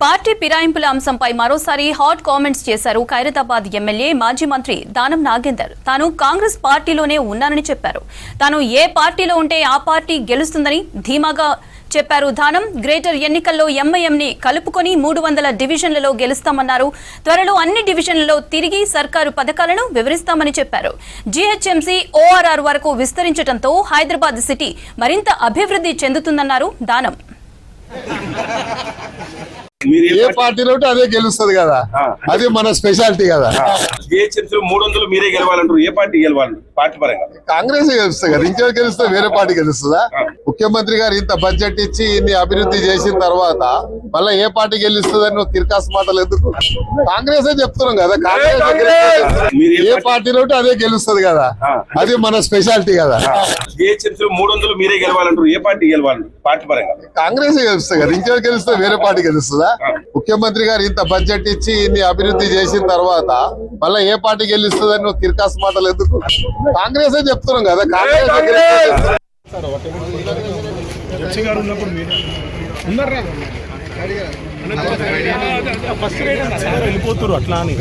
Party ఫిరాయింపుల అంశంపై మరోసారి హాట్ కామెంట్స్ చేశారు ఖైరతాబాద్ ఎమ్మెల్యే మాజీ మంత్రి దానం నాగేందర్. తాను కాంగ్రెస్ పార్టీలోనే ఉన్నానని చెప్పారు. తాను ఏ పార్టీలో ఉంటే ఆ పార్టీ గెలుస్తుందని ధీమాగా చెప్పారు. దానం గ్రేటర్ ఎన్నికల్లో ఎంఐఎంని కలుపుకొని 300 డివిజన్లలో గెలుస్తామన్నారు. త్వరలో అన్ని డివిజన్లలో తిరిగి సర్కారు పథకాలను వివరిస్తామని చెప్పారు. జీహెచ్ఎంసీ ఓఆర్ఆర్ వరకు విస్తరించడంతో హైదరాబాద్ సిటీ మరింత అభివృద్ధి చెందుతుందన్నారు దానం. ఏ పార్టీలో అదే గెలుస్తుంది కదా, అది మన స్పెషాలిటీ కదా. జీహెచ్ఎంసీలో 300 మీరే గెలవాలంటారు. ఏ పార్టీ గెలవాలంటారు? పార్టీ పరంగా కాంగ్రెస్ గెలుస్తుంది కదా, ఇంకే గెలుస్తే వేరే పార్టీ గెలుస్తుందా? ముఖ్యమంత్రి గారు ఇంత బడ్జెట్ ఇచ్చి ఇన్ని అభివృద్ధి చేసిన తర్వాత మళ్ళీ ఏ పార్టీ గెలుస్తుందని నువ్వు తిరకాస్ మాటలు ఎందుకు? కాంగ్రెస్ చెప్తున్నాం కదా, కాంగ్రెస్ ఏ పార్టీలో అదే గెలుస్తుంది కదా, అది మన స్పెషాలిటీ కదా. జీహెచ్ఎంసీలో 300 మీరే గెలవాలంటారు. ఏ పార్టీ గెలవాలంటారు? పార్టీ పరంగా కాంగ్రెస్ గెలుస్తుంది కదా, ఇంకే గెలుస్తే వేరే పార్టీ గెలుస్తుందా? ముఖ్యమంత్రి గారు ఇంత బడ్జెట్ ఇచ్చి ఇన్ని అభివృద్ధి చేసిన తర్వాత మళ్ళీ ఏ పార్టీ గెలుస్తుందని నువ్వు తిరకాస్ మాటలు ఎందుకు? కాంగ్రెస్ చెప్తున్నాం కదా, కాంగ్రెస్ వెళ్ళిపోతారు అట్లా అని.